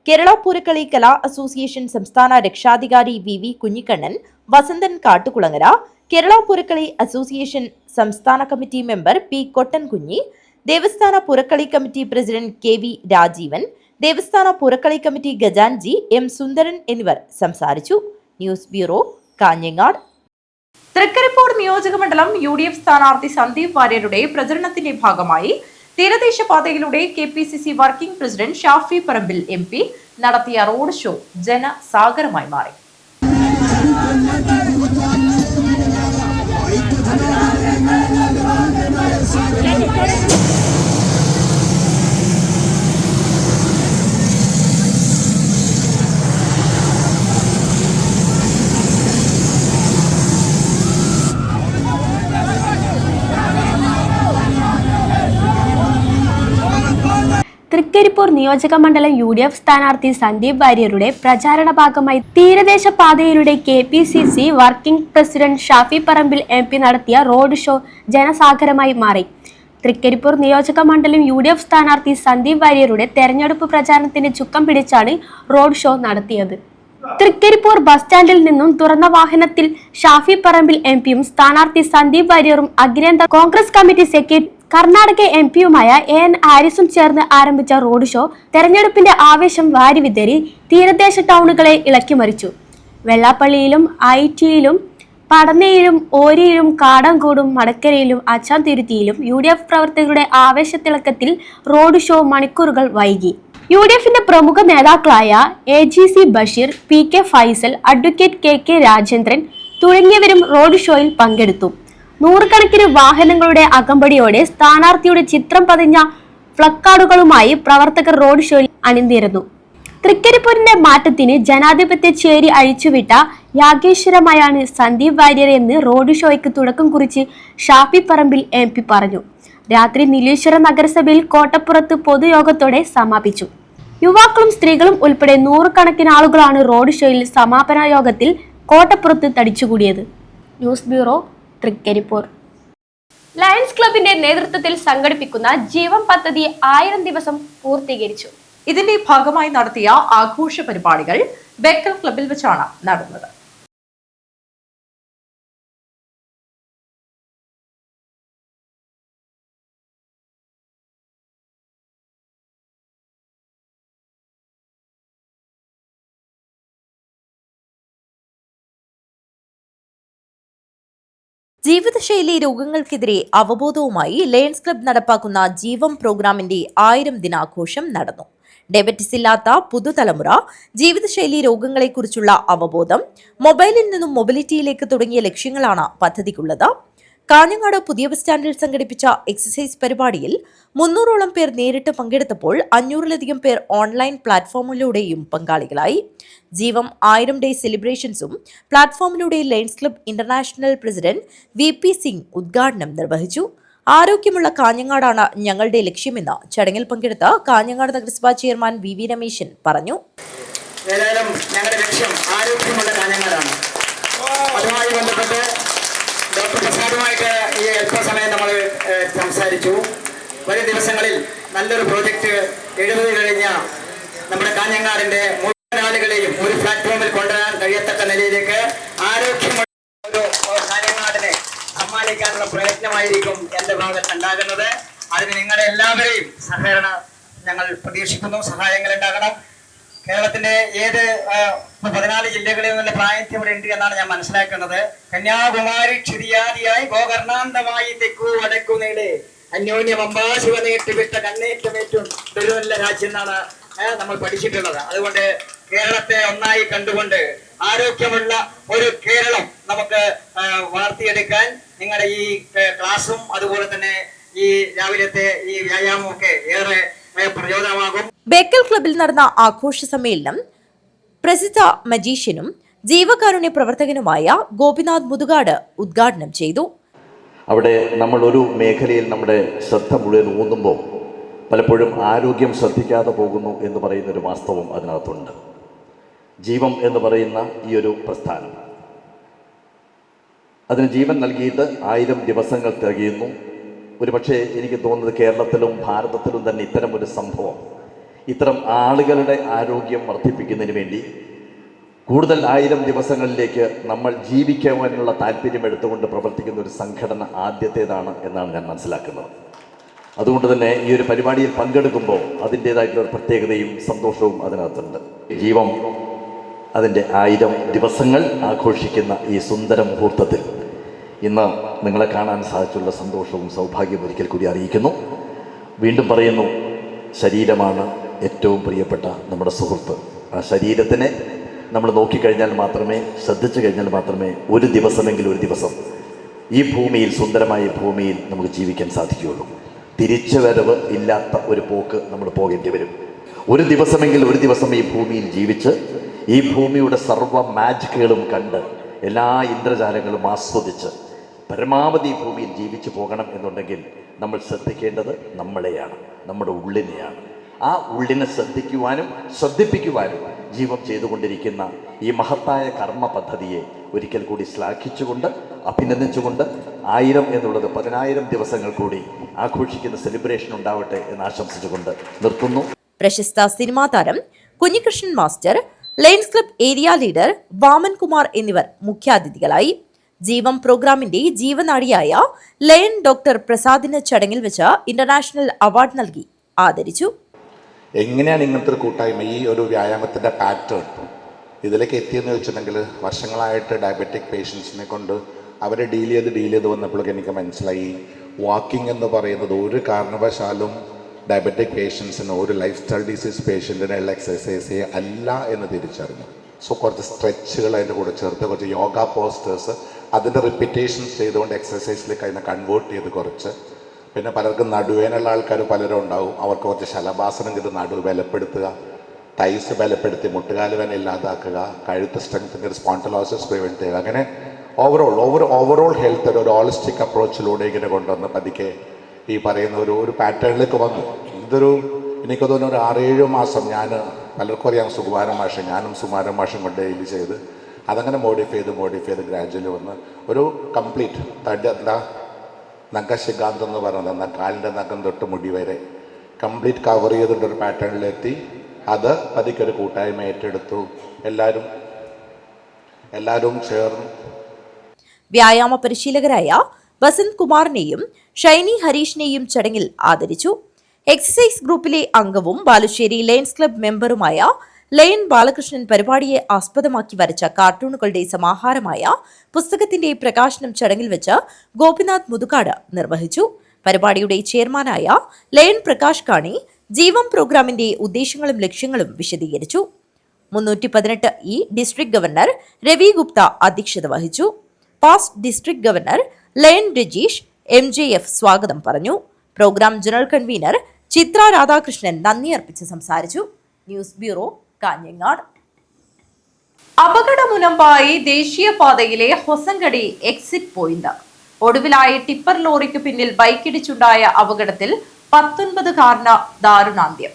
കേരള പൂരക്കളി കലാ അസോസിയേഷൻ സംസ്ഥാന രക്ഷാധികാരി VV കുഞ്ഞിക്കണ്ണൻ, വസന്തൻ കാട്ടുകുളങ്ങര, കേരള പൂരക്കളി അസോസിയേഷൻ സംസ്ഥാന കമ്മിറ്റി മെമ്പർ P കൊട്ടൻകുഞ്ഞി, ദേവസ്ഥാന Poorakkali committee president KV Rajeevan, ദേവസ്ഥാന പൂരക്കളി കമ്മിറ്റി ഖജാൻജി M സുന്ദരൻ എന്നിവർ സംസാരിച്ചു. News bureau, Kanhangad. തൃക്കരിപ്പൂർ നിയോജകമണ്ഡലം UDF സ്ഥാനാർത്ഥി സന്ദീപ് വാര്യരുടെ പ്രചരണത്തിന്റെ ഭാഗമായി തീരദേശ പാതയിലൂടെ KPCC working president Shafi Parambil MP നടത്തിയ റോഡ് ഷോ ജനസാഗരമായി മാറി. തൃക്കരിപ്പൂർ നിയോജകമണ്ഡലം UDF സ്ഥാനാർത്ഥി സന്ദീപ് വാര്യരുടെ പ്രചാരണ ഭാഗമായി തീരദേശ പാതയിലൂടെ KPCC working president Shafi Parambil MP നടത്തിയ റോഡ് ഷോ ജനസാഗരമായി മാറി. തൃക്കരിപ്പൂർ നിയോജകമണ്ഡലം UDF സ്ഥാനാർത്ഥി സന്ദീപ് വാര്യരുടെ തെരഞ്ഞെടുപ്പ് പ്രചാരണത്തിന് ചുക്കം പിടിച്ചാണ് റോഡ് ഷോ നടത്തിയത്. തൃക്കരിപ്പൂർ ബസ് സ്റ്റാൻഡിൽ നിന്നും തുറന്ന വാഹനത്തിൽ ഷാഫി പറമ്പിൽ MPയും സ്ഥാനാർത്ഥി സന്ദീപ് വാര്യറും അഖിലേന്ത്യാ കോൺഗ്രസ് കമ്മിറ്റി സെക്രട്ടറി കർണാടക MPയുമായ AN ആരിസും ചേർന്ന് ആരംഭിച്ച റോഡ് ഷോ തെരഞ്ഞെടുപ്പിന്റെ ആവേശം വാരിവിതറി തീരദേശ ടൗണുകളെ ഇളക്കിമറിച്ചു. വെള്ളാപ്പള്ളിയിലും ഐറ്റിയിലും പടന്നയിലും ഓരിയിലും കാടങ്കോടും മടക്കരയിലും അച്ചാന്തുരുത്തിയിലും UDF പ്രവർത്തകരുടെ ആവേശത്തിളക്കത്തിൽ റോഡ് ഷോ മണിക്കൂറുകൾ വൈകി. UDFന്റെ പ്രമുഖ നേതാക്കളായ AGC Basheer, PK Faisal, advocate KK Rajendran തുടങ്ങിയവരും റോഡ് ഷോയിൽ പങ്കെടുത്തു. നൂറുകണക്കിന് വാഹനങ്ങളുടെ അകമ്പടിയോടെ സ്ഥാനാർത്ഥിയുടെ ചിത്രം പതിഞ്ഞ ഫ്ലക്കാർഡുകളുമായി പ്രവർത്തകർ റോഡ് ഷോയിൽ അണിനിരന്നു. തൃക്കരിപ്പൂരിന്റെ മാറ്റത്തിന് ജനാധിപത്യ ചേരി അഴിച്ചുവിട്ട യാഗേശ്വരമായാണ് സന്ദീപ് വാര്യർ എന്ന് റോഡ് ഷോയ്ക്ക് തുടക്കം കുറിച്ച് ഷാഫി പറമ്പിൽ MP പറഞ്ഞു. രാത്രി നീലേശ്വരം നഗരസഭയിൽ കോട്ടപ്പുറത്ത് പൊതുയോഗത്തോടെ സമാപിച്ചു. യുവാക്കളും സ്ത്രീകളും ഉൾപ്പെടെ നൂറുകണക്കിന് ആളുകളാണ് റോഡ് ഷോയിൽ സമാപന യോഗത്തിൽ കോട്ടപ്പുറത്ത് തടിച്ചുകൂടിയത്. News bureau, Trikaripur. ലയൺസ് ക്ലബിന്റെ നേതൃത്വത്തിൽ സംഘടിപ്പിക്കുന്ന ജീവൻ പദ്ധതി 1000 ദിവസം പൂർത്തീകരിച്ചു. ഇതിന്റെ ഭാഗമായി നടത്തിയ ആഘോഷ പരിപാടികൾ ബേക്കൽ ക്ലബിൽ വെച്ചാണ് നടന്നത്. ജീവിതശൈലി രോഗങ്ങൾക്കെതിരെ അവബോധവുമായി ലയൺസ് ക്ലബ് നടപ്പാക്കുന്ന ജീവം പ്രോഗ്രാമിന്റെ 1000 ദിനാഘോഷം നടന്നു. ഡയബറ്റിസ് ഇല്ലാത്ത പുതുതലമുറ, ജീവിതശൈലി രോഗങ്ങളെക്കുറിച്ചുള്ള അവബോധം, മൊബൈലിൽ നിന്നും മൊബിലിറ്റിയിലേക്ക് തുടങ്ങിയ ലക്ഷ്യങ്ങളാണ് പദ്ധതിക്കുള്ളത്. കാഞ്ഞങ്ങാട് പുതിയ ബസ് സ്റ്റാൻഡിൽ സംഘടിപ്പിച്ച എക്സസൈസ് പരിപാടിയിൽ 300ഓളം പേർ നേരിട്ട് പങ്കെടുത്തപ്പോൾ 500ലധികം പേർ ഓൺലൈൻ പ്ലാറ്റ്ഫോമിലൂടെയും പങ്കാളികളായി. ജീവം 1000 ഡേ സെലിബ്രേഷൻസും പ്ലാറ്റ്ഫോമിലൂടെ Lions club international president VP Singh ഉദ്ഘാടനം നിർവഹിച്ചു. ആരോഗ്യമുള്ള കാഞ്ഞങ്ങാടാണ് ഞങ്ങളുടെ ലക്ഷ്യമെന്ന് ചടങ്ങിൽ പങ്കെടുത്ത കാഞ്ഞങ്ങാട് നഗരസഭാ ചെയർമാൻ VV രമേശൻ പറഞ്ഞു. ഏതായാലും ഞങ്ങളുടെ ലക്ഷ്യം ആരോഗ്യമുള്ള കാഞ്ഞങ്ങാടാണ്. അതുമായി ബന്ധപ്പെട്ട് ഡോക്ടർ പ്രസാദുമായിട്ട് ഈ അല്പസമയം നമ്മൾ സംസാരിച്ചു. വരും ദിവസങ്ങളിൽ നല്ലൊരു പ്രോജക്റ്റ് 70 കഴിഞ്ഞ നമ്മുടെ കാഞ്ഞങ്ങാടിന്റെ മുഴുവൻ ആളുകളെയും ഒരു പ്ലാറ്റ്ഫോമിൽ കൊണ്ടുവരാൻ കഴിയത്തക്ക നിലയിലേക്ക് ആരോഗ്യമുള്ള ഒരു കാഞ്ഞങ്ങാടിനെ സമ്മാനിക്കാനുള്ള പ്രയത്നമായിരിക്കും എൻ്റെ ഭാഗത്ത് ഉണ്ടാകുന്നത്. അതിന് നിങ്ങളുടെ എല്ലാവരെയും സഹകരണം ഞങ്ങൾ പ്രതീക്ഷിക്കുന്നു. സഹായങ്ങൾ ഉണ്ടാകണം. കേരളത്തിന്റെ ഏത് 14 ജില്ലകളിൽ നിന്നുള്ള പ്രായത്തിൽ ഇവിടെ ഉണ്ട് എന്നാണ് ഞാൻ മനസ്സിലാക്കുന്നത്. കന്യാകുമാരി ക്ഷിതിയാദിയായി ഗോകർണാന്തമായി തെക്കു വടക്കു നേടെ അന്യോന്യം അമ്പാശിവ നേട്ടുവിട്ട കണ്ണേറ്റമേറ്റും ഒരു നല്ല രാജ്യം എന്നാണ് നമ്മൾ പഠിച്ചിട്ടുള്ളത്. അതുകൊണ്ട് കേരളത്തെ ഒന്നായി കണ്ടുകൊണ്ട് ആരോഗ്യമുള്ള ഒരു കേരളം നമുക്ക് വളർത്തിയെടുക്കാൻ നിങ്ങളുടെ ഈ ക്ലാസും അതുപോലെ തന്നെ ഈ രാവിലത്തെ ഈ വ്യായാമവും ഒക്കെ ഏറെ പ്രചോദനമാകും. ബേക്കൽ ക്ലബിൽ നടന്ന ആഘോഷ സമ്മേളനം പ്രസിദ്ധ മജീഷ്യനും ജീവകാരുണ്യ പ്രവർത്തകനുമായ ഗോപിനാഥ് മുതുകാട് ഉദ്ഘാടനം ചെയ്തു. അവിടെ നമ്മൾ ഒരു മേഖലയിൽ നമ്മുടെ ശ്രദ്ധ മുഴുവൻ ഊന്നുമ്പോൾ പലപ്പോഴും ആരോഗ്യം ശ്രദ്ധിക്കാതെ പോകുന്നു എന്ന് പറയുന്നൊരു വാസ്തവം അതിനകത്തുണ്ട്. ജീവം എന്ന് പറയുന്ന ഈ ഒരു പ്രസ്ഥാനം അതിന് ജീവൻ നൽകിയിട്ട് 1000 ദിവസങ്ങൾ തികയുന്നു. ഒരുപക്ഷെ എനിക്ക് തോന്നുന്നത് കേരളത്തിലും ഭാരതത്തിലും തന്നെ ഇത്തരം ഒരു സംഭവം, ഇത്തരം ആളുകളുടെ ആരോഗ്യം വർദ്ധിപ്പിക്കുന്നതിന് വേണ്ടി കൂടുതൽ 1000 ദിവസങ്ങളിലേക്ക് നമ്മൾ ജീവിക്കുവാനുള്ള താല്പര്യം എടുത്തുകൊണ്ട് പ്രവർത്തിക്കുന്ന ഒരു സംഘടന ആദ്യത്തേതാണ് എന്നാണ് ഞാൻ മനസ്സിലാക്കുന്നത്. അതുകൊണ്ട് തന്നെ ഈ ഒരു പരിപാടിയിൽ പങ്കെടുക്കുമ്പോൾ അതിൻ്റേതായിട്ടുള്ള ഒരു പ്രത്യേകതയും സന്തോഷവും അതിനകത്തുണ്ട്. ജീവം അതിൻ്റെ 1000 ദിവസങ്ങൾ ആഘോഷിക്കുന്ന ഈ സുന്ദര മുഹൂർത്തത്തിൽ ഇന്ന് നിങ്ങളെ കാണാൻ സാധിച്ചുള്ള സന്തോഷവും സൗഭാഗ്യവും ഒരിക്കൽ കൂടി അറിയിക്കുന്നു. വീണ്ടും പറയുന്നു, ശരീരമാണ് ഏറ്റവും പ്രിയപ്പെട്ട നമ്മുടെ സുഹൃത്ത്. ആ ശരീരത്തിനെ നമ്മൾ നോക്കിക്കഴിഞ്ഞാൽ മാത്രമേ, ശ്രദ്ധിച്ചു കഴിഞ്ഞാൽ മാത്രമേ ഒരു ദിവസം ഈ ഭൂമിയിൽ, സുന്ദരമായ ഭൂമിയിൽ നമുക്ക് ജീവിക്കാൻ സാധിക്കുകയുള്ളൂ. തിരിച്ചു വരവ് ഇല്ലാത്ത ഒരു പോക്ക് നമ്മൾ പോകേണ്ടി വരും. ഒരു ദിവസം ഈ ഭൂമിയിൽ ജീവിച്ച് ഈ ഭൂമിയുടെ സർവ്വ മാജിക്കുകളും കണ്ട് എല്ലാ ഇന്ദ്രജാലങ്ങളും ആസ്വദിച്ച് പരമാവധി ഈ ഭൂമിയിൽ ജീവിച്ചു പോകണം എന്നുണ്ടെങ്കിൽ നമ്മൾ ശ്രദ്ധിക്കേണ്ടത് നമ്മളെയാണ്, നമ്മുടെ ഉള്ളിനെയാണ്. ആ ഉള്ളിനെ ശ്രദ്ധിപ്പിക്കുവാനും ജീവം ചെയ്തുകൊണ്ടിരിക്കുന്ന ഈ മഹത്തായ കർമ്മ പദ്ധതിയെ ഒരിക്കൽ കൂടി ശ്ലാഘിച്ചുകൊണ്ട്, അഭിനന്ദിച്ചുകൊണ്ട് 1000 എന്നുള്ളത് 10000 ദിവസങ്ങൾ കൂടി ആഘോഷിക്കുന്ന സെലിബ്രേഷൻ ഉണ്ടാവട്ടെ എന്ന് ആശംസിച്ചുകൊണ്ട് നിർത്തുന്നു. പ്രശസ്ത സിനിമാ താരം Kunhikrishnan master, lions club area leader Vaman Kumar എന്നിവർ മുഖ്യാതിഥികളായി. ജീവം പ്രോഗ്രാമിന്റെ ജീവനാഡിയായ ലയൺ ഡോക്ടർ പ്രസാദിന് ചടങ്ങിൽ വെച്ച് ഇന്റർനാഷണൽ അവാർഡ് നൽകി ആദരിച്ചു. എങ്ങനെയാണ് ഇങ്ങനത്തെ ഒരു കൂട്ടായ്മ, ഈ ഒരു വ്യായാമത്തിൻ്റെ പാറ്റേൺ ഇതിലേക്ക് എത്തിയെന്ന് വെച്ചിട്ടുണ്ടെങ്കിൽ, വർഷങ്ങളായിട്ട് ഡയബറ്റിക് പേഷ്യൻസിനെ കൊണ്ട് അവരെ ഡീൽ ചെയ്ത് വന്നപ്പോഴൊക്കെ എനിക്ക് മനസ്സിലായി, വാക്കിംഗ് എന്ന് പറയുന്നത് ഒരു കാരണവശാലും ഡയബറ്റിക് പേഷ്യൻസിന്, ഒരു ലൈഫ് സ്റ്റൈൽ ഡിസീസ് പേഷ്യൻറ്റിനുള്ള എക്സസൈസ് അല്ല എന്ന് തിരിച്ചറിഞ്ഞു. സോ കുറച്ച് സ്ട്രെച്ചുകൾ അതിൻ്റെ കൂടെ ചേർത്ത്, കുറച്ച് യോഗ പോസ്റ്റേഴ്സ് അതിൻ്റെ റിപ്പീറ്റേഷൻസ് ചെയ്തുകൊണ്ട് എക്സസൈസിലേക്ക് അതിനെ കൺവേർട്ട് ചെയ്ത് കുറച്ച്, പിന്നെ പലർക്കും നടുവേനുള്ള ആൾക്കാർ പലരും ഉണ്ടാവും, അവർക്ക് കുറച്ച് ശലഭാസനം ചെയ്ത് നടുവ് ബലപ്പെടുത്തുക, ടൈസ് ബലപ്പെടുത്തി മുട്ടുകാല് വേന ഇല്ലാതാക്കുക, കഴുത്ത് സ്ട്രെങ്ത് സ്പോണ്ടലോസിസ് പ്രിവെൻറ്റ് ചെയ്യുക. അങ്ങനെ ഓവറോൾ ഹെൽത്ത് ഒരു ഹോളിസ്റ്റിക് അപ്രോച്ചിലൂടെ ഇങ്ങനെ കൊണ്ടുവന്ന് പതുക്കെ ഈ പറയുന്ന ഒരു പാറ്റേണിലേക്ക് വന്നു. എനിക്ക് തോന്നുന്നു ഒരു 6-7 മാസം ഞാൻ, പലർക്കും അറിയാം സുകുമാരൻ മാഷ്, ഞാനും സുകുമാരൻ മാഷും കൊണ്ട് ഡെയിലി ചെയ്ത് അതങ്ങനെ മോഡിഫൈ ചെയ്ത് ഗ്രാജുവലി വന്ന് ഒരു കംപ്ലീറ്റ് നഖശികാന്തം എന്ന് പറയുന്നത് കാലിൻ്റെ നഖം തൊട്ട് മുടി വരെ കംപ്ലീറ്റ് കവർ ചെയ്തിട്ടൊരു പാറ്റേണിലെത്തി. അത് പതുക്കെ ഒരു കൂട്ടായ്മ ഏറ്റെടുത്തു. എല്ലാവരും ചേർന്ന് വ്യായാമ പരിശീലകരായ വസന്ത് കുമാറിനെയും ഷൈനി ഹരീഷിനെയും ചടങ്ങിൽ ആദരിച്ചു. എക്സസൈസ് ഗ്രൂപ്പിലെ അംഗവും ബാലുശ്ശേരി ലയൺസ് ക്ലബ് മെമ്പറുമായ ലയൺ ബാലകൃഷ്ണൻ പരിപാടിയെ ആസ്പദമാക്കി വരച്ച കാർട്ടൂണുകളുടെ സമാഹാരമായ പുസ്തകത്തിന്റെ പ്രകാശനം ചടങ്ങിൽ വെച്ച് ഗോപിനാഥ് മുതുകാട് നിർവഹിച്ചു. പരിപാടിയുടെ ചെയർമാനായ ലയൺ പ്രകാശ് കാണി ജീവം പ്രോഗ്രാമിന്റെ ഉദ്ദേശങ്ങളും ലക്ഷ്യങ്ങളും വിശദീകരിച്ചു. 318 ഡിസ്ട്രിക്ട് ഗവർണർ രവി ഗുപ്ത അധ്യക്ഷത വഹിച്ചു. Past district governor Lion Rajeesh MJF സ്വാഗതം പറഞ്ഞു. Programme general convener Chitra Radhakrishnan നന്ദി അർപ്പിച്ച് സംസാരിച്ചു. News bureau, Kanhangad. അപകടമുനമ്പായി ദേശീയപാതയിലെ ഹൊസങ്കടി എക്സിറ്റ് പോയിന്റ്. ഒടുവിലായി ടിപ്പർ ലോറിക്ക് പിന്നിൽ ബൈക്കിടിച്ചുണ്ടായ അപകടത്തിൽ 19-കാരന് ദാരുണാന്ത്യം.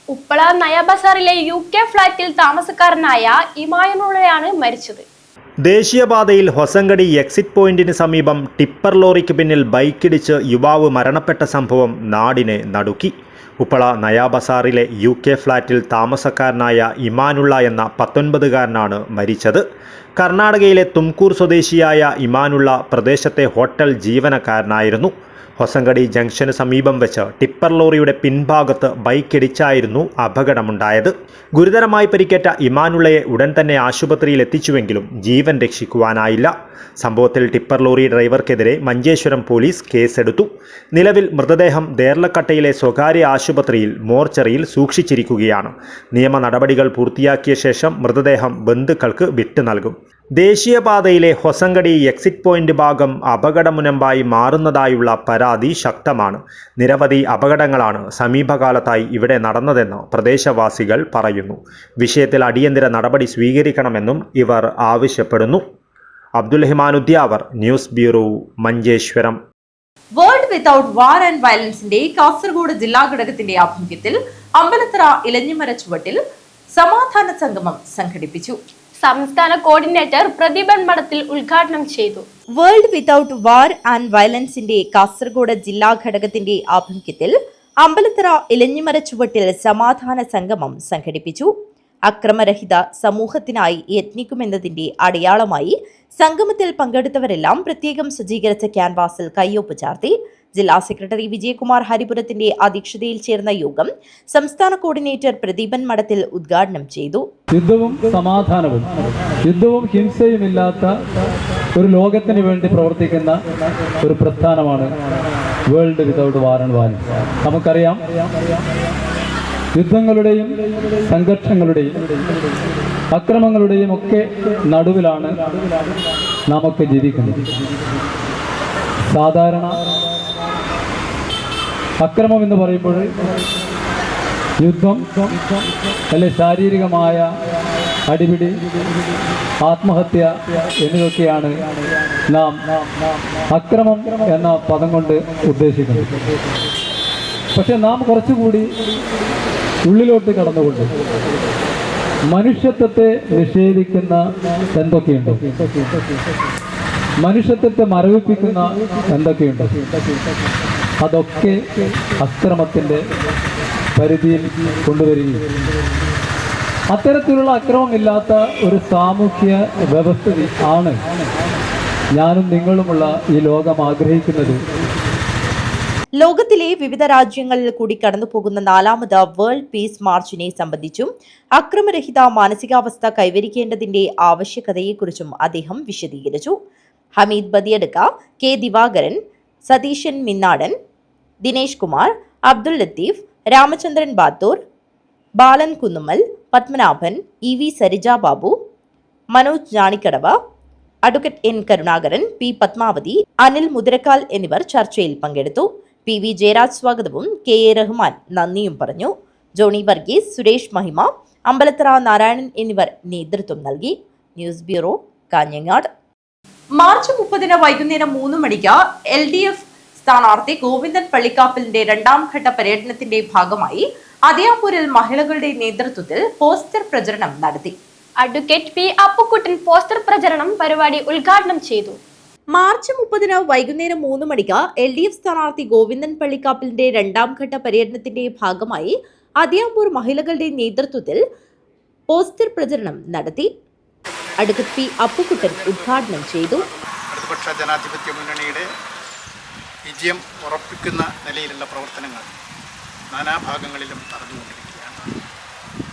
ഉപ്പള നയാബസാറിലെ UK ഫ്ളാറ്റിൽ താമസക്കാരനായ ഇമാനുള്ളയാണ് മരിച്ചത്. ദേശീയപാതയിൽ ഹൊസങ്കടി എക്സിറ്റ് പോയിന്റിന് സമീപം ടിപ്പർ ലോറിക്ക് പിന്നിൽ ബൈക്കിടിച്ച് യുവാവ് മരണപ്പെട്ട സംഭവം നാടിനെ നടുക്കി. ഉപ്പള നയാബസാറിലെ UK ഫ്ളാറ്റിൽ താമസക്കാരനായ ഇമാനുള്ള എന്ന 19-കാരനാണ് മരിച്ചത്. കർണാടകയിലെ തുംകൂർ സ്വദേശിയായ ഇമാനുള്ള പ്രദേശത്തെ ഹോട്ടൽ ജീവനക്കാരനായിരുന്നു. ഹൊസങ്കടി ജംഗ്ഷന് സമീപം വെച്ച് ടിപ്പർ ലോറിയുടെ പിൻഭാഗത്ത് ബൈക്കിടിച്ചായിരുന്നു അപകടമുണ്ടായത്. ഗുരുതരമായി പരിക്കേറ്റ ഇമാനുള്ളയെ ഉടൻ തന്നെ ആശുപത്രിയിൽ എത്തിച്ചുവെങ്കിലും ജീവൻ രക്ഷിക്കുവാനായില്ല. സംഭവത്തിൽ ടിപ്പർ ലോറി ഡ്രൈവർക്കെതിരെ മഞ്ചേശ്വരം പോലീസ് കേസെടുത്തു. നിലവിൽ മൃതദേഹം ദേർലക്കട്ടയിലെ സ്വകാര്യ ആശുപത്രിയിൽ മോർച്ചറിയിൽ സൂക്ഷിച്ചിരിക്കുകയാണ്. നിയമ നടപടികൾ പൂർത്തിയാക്കിയ ശേഷം മൃതദേഹം ബന്ധുക്കൾക്ക് വിട്ടു നൽകും. ദേശീയപാതയിലെ ഹൊസങ്കടി എക്സിറ്റ് പോയിന്റ് ഭാഗം അപകടമുനമ്പായി മാറുന്നതായുള്ള പരാതി ശക്തമാണ്. നിരവധി അപകടങ്ങളാണ് സമീപകാലത്തായി ഇവിടെ നടന്നതെന്ന് പ്രദേശവാസികൾ പറയുന്നു. വിഷയത്തിൽ അടിയന്തര നടപടി സ്വീകരിക്കണമെന്നും ഇവർ ആവശ്യപ്പെടുന്നു. Abdul Rahman Udyavar, news bureau, Manjeshwaram. World without war and വയലൻസിന്റെ കാസർഗോഡ് ജില്ലാ ഘടകത്തിന്റെ ആഭിമുഖ്യത്തിൽ അമ്പലത്തറ ഇലഞ്ഞിമര ചുവട്ടിൽ സമാധാന സംഗമം സംഘടിപ്പിച്ചു. സംസ്ഥാന കോർഡിനേറ്റർ പ്രദീപൻ മഠത്തിൽ ഉദ്ഘാടനം ചെയ്തു. വേൾഡ് വിതൗട്ട് വാർ ആൻഡ് വയലൻസിന്റെ കാസർഗോഡ് ജില്ലാ ഘടകത്തിന്റെ ആഭിമുഖ്യത്തിൽ അമ്പലത്തറ ഇലഞ്ഞിമര ചുവട്ടിൽ സമാധാന സംഗമം സംഘടിപ്പിച്ചു. അക്രമരഹിത സമൂഹത്തിനായി യത്നിക്കുമെന്നതിന്റെ അടയാളമായി സംഗമത്തിൽ പങ്കെടുത്തവരെല്ലാം പ്രത്യേകം സജ്ജീകരിച്ച ക്യാൻവാസിൽ കയ്യൊപ്പ് ചാർത്തി. ജില്ലാ സെക്രട്ടറി വിജയകുമാർ ഹരിപുരത്തിന്റെ അധ്യക്ഷതയിൽ ചേർന്ന യോഗം സംസ്ഥാന കോർഡിനേറ്റർ പ്രദീപൻ മഠത്തിൽ ഉദ്ഘാടനം ചെയ്തു. യുദ്ധവും സമാധാനവും, യുദ്ധവും ഹിംസയുമില്ലാത്ത ഒരു ലോകത്തിന് വേണ്ടി പ്രവർത്തിക്കുന്ന ഒരു പ്രസ്ഥാനമാണ് world without war and violence. നമുക്കറിയാം, യുദ്ധങ്ങളുടെയും സംഘർഷങ്ങളുടെയും അക്രമങ്ങളുടെയും ഒക്കെ നടുവിലാണ് നാമൊക്കെ ജീവിക്കുന്നത്. സാധാരണ അക്രമം എന്ന് പറയുമ്പോൾ യുദ്ധം, അല്ലെ ശാരീരികമായ അടിപിടി, ആത്മഹത്യ എന്നിവയൊക്കെയാണ് നാം അക്രമം എന്ന പദം കൊണ്ട് ഉദ്ദേശിക്കുന്നത്. പക്ഷെ നാം കുറച്ചുകൂടി ഉള്ളിലോട്ട് കടന്നുകൊണ്ട് മനുഷ്യത്വത്തെ നിഷേധിക്കുന്ന എന്തൊക്കെയുണ്ടോ, മനുഷ്യത്വത്തെ മരവിപ്പിക്കുന്ന എന്തൊക്കെയുണ്ടോ, അതൊക്കെ അക്രമത്തിൻ്റെ പരിധിയിൽ കൊണ്ടുവരികയും അത്തരത്തിലുള്ള അക്രമമില്ലാത്ത ഒരു സാമൂഹ്യ വ്യവസ്ഥിതി ആണ് ഞാനും നിങ്ങളുമുള്ള ഈ ലോകം ആഗ്രഹിക്കുന്നത്. ലോകത്തിലെ വിവിധ രാജ്യങ്ങളിൽ കൂടി കടന്നുപോകുന്ന 4ാമത് വേൾഡ് പീസ് മാർച്ചിനെ സംബന്ധിച്ചും അക്രമരഹിത മാനസികാവസ്ഥ കൈവരിക്കേണ്ടതിന്റെ ആവശ്യകതയെക്കുറിച്ചും അദ്ദേഹം വിശദീകരിച്ചു. Hameed Badiyadka, K Divakaran, Satheesan Minnadan, Dinesh Kumar, Abdul Latheef, Ramachandran Bathur, Balan Kunnummal, Padmanabhan, E V Sarija Babu, Manoj Janikkadava, advocate N Karunakaran, P Padmavathi, Anil Muthirakkal എന്നിവർ ചർച്ചയിൽ പങ്കെടുത്തു. പി വി ജയരാജ് സ്വാഗതവും കെ എ റഹ്മാൻ നന്ദിയും പറഞ്ഞു. ജോണി വർഗീസ്, സുരേഷ് മഹിമ, അമ്പലത്തറ നാരായണൻ എന്നിവർ നേതൃത്വം നൽകി. News bureau, Kanhangad. മാർച്ച് 30 വൈകുന്നേരം 3 മണിക്ക് LDF സ്ഥാനാർത്ഥി ഗോവിന്ദൻ പള്ളിക്കാപ്പലിന്റെ 2ാം ഘട്ട പര്യടനത്തിന്റെ ഭാഗമായി അതിയാപൂരിൽ മഹിളകളുടെ നേതൃത്വത്തിൽ പോസ്റ്റർ പ്രചരണം നടത്തി. അഡ്വക്കേറ്റ് പി അപ്പുക്കുട്ടൻ പോസ്റ്റർ പ്രചരണം പരിപാടി ഉദ്ഘാടനം ചെയ്തു. മാർച്ച് 30 വൈകുന്നേരം 3 മണിക്ക് LDF സ്ഥാനാർത്ഥി ഗോവിന്ദൻ പള്ളിക്കാപ്പലിന്റെ 2ാം ഘട്ട പര്യടനത്തിന്റെ ഭാഗമായി അതിയാപൂർ മഹിളകളുടെ നേതൃത്വത്തിൽ പോസ്റ്റർ പ്രചരണം നടത്തി. അഡ്വക്കേറ്റ് പി അപ്പുക്കുട്ടൻ ഉദ്ഘാടനം ചെയ്തു. ഇടതുപക്ഷ ജനാധിപത്യ മുന്നണിയുടെ വിജയം ഉറപ്പിക്കുന്ന നിലയിലുള്ള പ്രവർത്തനങ്ങൾ നാനാഭാഗങ്ങളിലും നടന്നുകൊണ്ടിരിക്കുകയാണ്.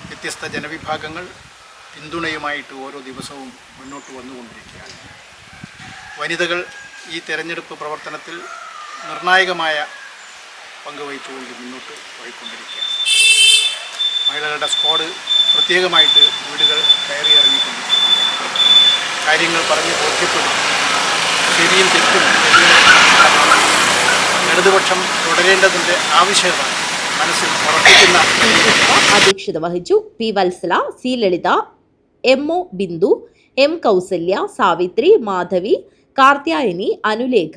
വ്യത്യസ്ത ജനവിഭാഗങ്ങൾ പിന്തുണയുമായിട്ട് ഓരോ ദിവസവും മുന്നോട്ട് വന്നുകൊണ്ടിരിക്കുകയാണ്. വനിതകൾ ഈ തെരഞ്ഞെടുപ്പ് പ്രവർത്തനത്തിൽ നിർണായകമായ പങ്ക് വഹിച്ചുകൊണ്ട് മുന്നോട്ട് പോയിക്കൊണ്ടിരിക്കുകയാണ്. മഹിളകളുടെ സ്ക്വാഡ് പ്രത്യേകമായിട്ട് വീടുകൾ കയറി ഇറങ്ങിക്കൊണ്ടിരിക്കുകയാണ്. കാര്യങ്ങൾ പറഞ്ഞ് ബോധ്യപ്പെടും, ശരിയും തെറ്റും ഇടതുപക്ഷം തുടരേണ്ടതിൻ്റെ ആവശ്യകത മനസ്സിൽ ഉറപ്പിക്കുന്ന അധ്യക്ഷത വഹിച്ചു. P Vatsala, C Lalitha, MO Bindu, M Kausalya, Savithri, Madhavi, Karthyayani, Anulekha,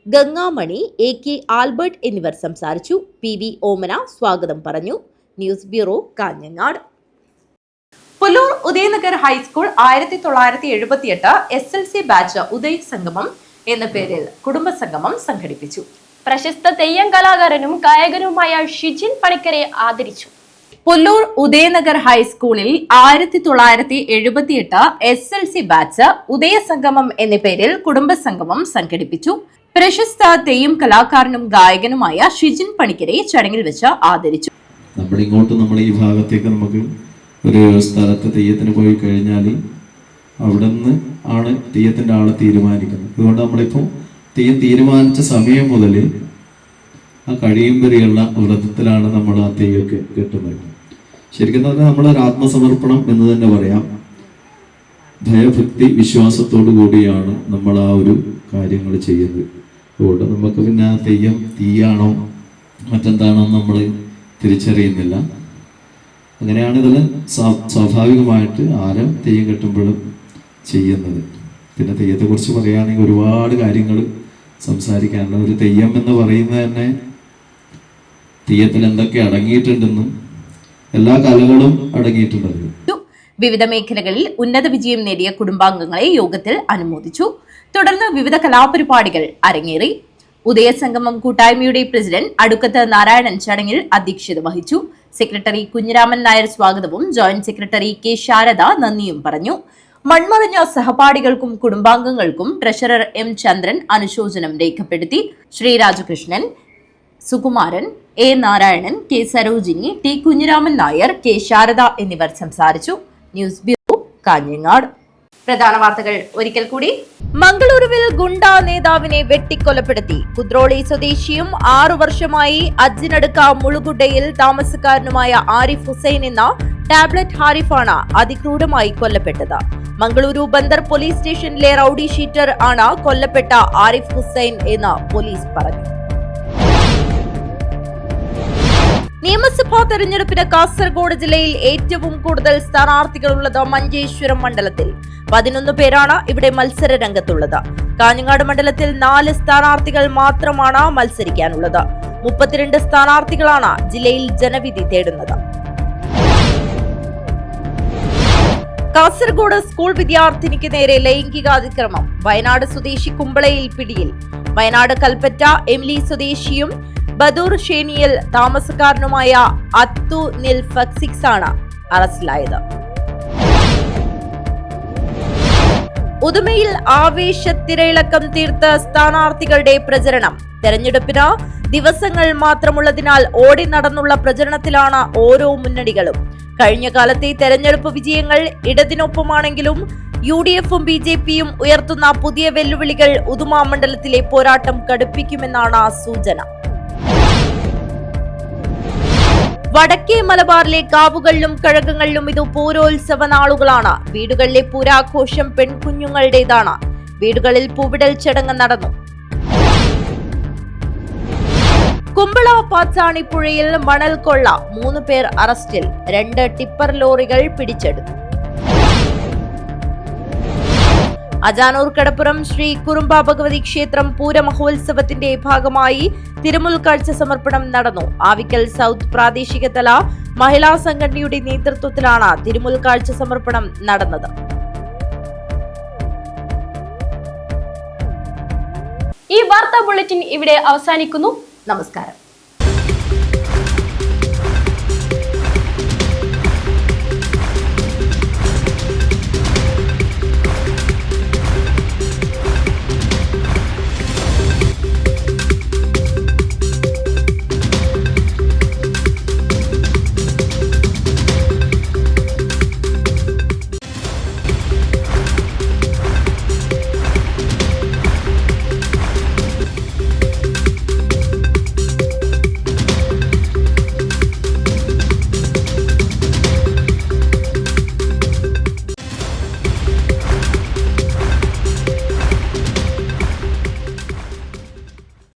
Gangamani, AK Albert എന്നിവർ സംസാരിച്ചു. PV ഓമന സ്വാഗതം പറഞ്ഞു. News bureau, Kanhangad. പുല്ലൂർ ഉദയനഗർ ഹൈസ്കൂൾ 1978 SLC ബാച്ച് ഉദയ സംഗമം എന്ന പേരിൽ കുടുംബസംഗമം സംഘടിപ്പിച്ചു. പ്രശസ്ത തെയ്യം കലാകാരനും ഗായകനുമായ ഷിജിൻ പണിക്കരെ ആദരിച്ചു. പുല്ലൂർ ഉദയനഗർ ഹൈസ്കൂളിൽ 1978 SLC ബാച്ച് ഉദയ സംഗമം എന്ന പേരിൽ കുടുംബസംഗമം സംഘടിപ്പിച്ചു. പ്രശസ്ത തെയ്യം കലാകാരനും ഗായകനുമായ ഷിജിൻ പണിക്കരെ ചടങ്ങിൽ വെച്ച് ആദരിച്ചു. നമ്മൾ ഈ ഭാഗത്തേക്ക് നമുക്ക് ഒരു സ്ഥലത്ത് തെയ്യത്തിന് പോയി കഴിഞ്ഞാൽ അവിടെ നിന്ന് ആണ് തെയ്യത്തിൻ്റെ ആളെ തീരുമാനിക്കുന്നത്. അതുകൊണ്ട് നമ്മളിപ്പോൾ തെയ്യം തീരുമാനിച്ച സമയം മുതൽ ആ കഴിയും വരെയുള്ള വ്രതത്തിലാണ് നമ്മൾ ആ തെയ്യമൊക്കെ കെട്ടുന്നത്. ശരിക്കും പറഞ്ഞാൽ നമ്മളൊരു ആത്മസമർപ്പണം എന്ന് തന്നെ പറയാം. ഭയഭക്തി വിശ്വാസത്തോടു കൂടിയാണ് നമ്മൾ ആ ഒരു കാര്യങ്ങൾ ചെയ്യുന്നത്. അതുകൊണ്ട് നമുക്ക് പിന്നെ ആ തെയ്യം തീയാണോ മറ്റെന്താണോ നമ്മൾ തിരിച്ചറിയുന്നില്ല. അങ്ങനെയാണ് ഇതിൽ സ്വാഭാവികമായിട്ട് ആരും തെയ്യം കെട്ടുമ്പോഴും ചെയ്യുന്നത്. പിന്നെ തെയ്യത്തെക്കുറിച്ച് പറയുകയാണെങ്കിൽ ഒരുപാട് കാര്യങ്ങൾ സംസാരിക്കാനുണ്ട്. ഒരു തെയ്യം എന്ന് പറയുന്നത് തന്നെ തെയ്യത്തിൽ എന്തൊക്കെ അടങ്ങിയിട്ടുണ്ടെന്നും എല്ലാ കലകളും അടങ്ങിയിട്ടുണ്ടല്ലോ. വിവിധ മേഖലകളിൽ ഉന്നത വിജയം നേടിയ കുടുംബാംഗങ്ങളെ യോഗത്തിൽ അനുമോദിച്ചു. തുടർന്ന് വിവിധ കലാപരിപാടികൾ അരങ്ങേറി. ഉദയസംഗമം കൂട്ടായ്മയുടെ പ്രസിഡന്റ് അടുക്കത്ത് നാരായണൻ ചടങ്ങിൽ അധ്യക്ഷത വഹിച്ചു. സെക്രട്ടറി കുഞ്ഞിരാമൻ നായർ സ്വാഗതവും ജോയിന്റ് സെക്രട്ടറി കെ ശാരദ നന്ദിയും പറഞ്ഞു. മൺമറഞ്ഞ സഹപാഠികൾക്കും കുടുംബാംഗങ്ങൾക്കും ട്രഷറർ എം ചന്ദ്രൻ അനുശോചനം രേഖപ്പെടുത്തി. Shri Rajakrishnan, Sukumaran, A Narayanan, K Sarojini, T Kunhiraman Nair, K Sharada എന്നിവർ സംസാരിച്ചു. News bureau, Kanhangad. പ്രധാന വാർത്തകൾ ഒരിക്കൽ കൂടി. മംഗളൂരുവിൽ ഗുണ്ടാ നേതാവിനെ വെട്ടിക്കൊലപ്പെടുത്തി. കുദ്രോളി സ്വദേശിയും 6 വർഷമായി അജ്ജിനടുക്ക മുളുകുഡയിൽ താമസക്കാരനുമായ ആരിഫ് ഹുസൈൻ എന്ന ടാബ്ലറ്റ് ഹാരിഫാണ് അതിക്രൂരമായി കൊല്ലപ്പെട്ടത്. മംഗളൂരു ബന്ദർ പോലീസ് സ്റ്റേഷനിലെ റൌഡി ഷീറ്റർ ആണ് കൊല്ലപ്പെട്ട ആരിഫ് ഹുസൈൻ എന്ന് പോലീസ് പറഞ്ഞു. നിയമസഭാ തെരഞ്ഞെടുപ്പിന് കാസർഗോഡ് ജില്ലയിൽ ഏറ്റവും കൂടുതൽ സ്ഥാനാർത്ഥികളുള്ളത് മഞ്ചേശ്വരം മണ്ഡലത്തിൽ. 11 പേരാണ് ഇവിടെ മത്സര രംഗത്തുള്ളത്. കാഞ്ഞങ്ങാട് മണ്ഡലത്തിൽ 4 സ്ഥാനാർത്ഥികൾ മാത്രമാണ് മത്സരിക്കാനുള്ളത്. 32 സ്ഥാനാർത്ഥികളാണ് ജില്ലയിൽ ജനവിധി തേടുന്നത്. കാസർഗോഡ് സ്കൂൾ വിദ്യാർത്ഥിനിക്ക് നേരെ ലൈംഗികാതിക്രമം. വയനാട് സ്വദേശി കുമ്പളയിൽ പിടിയിൽ. വയനാട് കൽപ്പറ്റ എംലി സ്വദേശിയും ബദൂർ ഷേനിയിൽ താമസക്കാരനുമായ അത്തു നിൽ ഫക്സിക്സ് ആണ് അറസ്റ്റിലായത്. ഉദുമയിൽ ആവേശത്തിരയിളക്കം തീർത്ത സ്ഥാനാർത്ഥികളുടെ പ്രചരണം. തെരഞ്ഞെടുപ്പിന് ദിവസങ്ങൾ മാത്രമുള്ളതിനാൽ ഓടി നടന്നുള്ള പ്രചരണത്തിലാണ് ഓരോ മുന്നണികളും. കഴിഞ്ഞ കാലത്തെ തെരഞ്ഞെടുപ്പ് വിജയങ്ങൾ ഇടതിനൊപ്പമാണെങ്കിലും UDFും BJPയും ഉയർത്തുന്ന പുതിയ വെല്ലുവിളികൾ ഉദുമ മണ്ഡലത്തിലെ പോരാട്ടം കടുപ്പിക്കുമെന്നാണ് സൂചന. വടക്കേ മലബാറിലെ കാവുകളിലും കഴകങ്ങളിലും ഇത് പൂരോത്സവ നാളുകളാണ്. വീടുകളിലെ പൂരാഘോഷം പെൺകുഞ്ഞുങ്ങളുടേതാണ്. വീടുകളിൽ പൂവിടൽ ചടങ്ങ് നടന്നു. കുമ്പള പാച്ചാണിപ്പുഴയിൽ മണൽ കൊള്ള. 3 പേർ അറസ്റ്റിൽ. 2 ടിപ്പർ ലോറികൾ പിടിച്ചെടുത്തു. അജാനൂർ കടപ്പുറം ശ്രീ കുറുമ്പ ഭഗവതി ക്ഷേത്രം പൂരമഹോത്സവത്തിന്റെ ഭാഗമായി തിരുമുൽക്കാഴ്ച സമർപ്പണം നടന്നു. ആവിക്കൽ സൗത്ത് പ്രാദേശിക തല മഹിളാ സംഘടനയുടെ നേതൃത്വത്തിലാണ് തിരുമുൽക്കാഴ്ച സമർപ്പണം നടന്നത്. ഈ വാർത്താ ബുള്ളറ്റിൻ ഇവിടെ അവസാനിക്കുന്നു. നമസ്കാരം.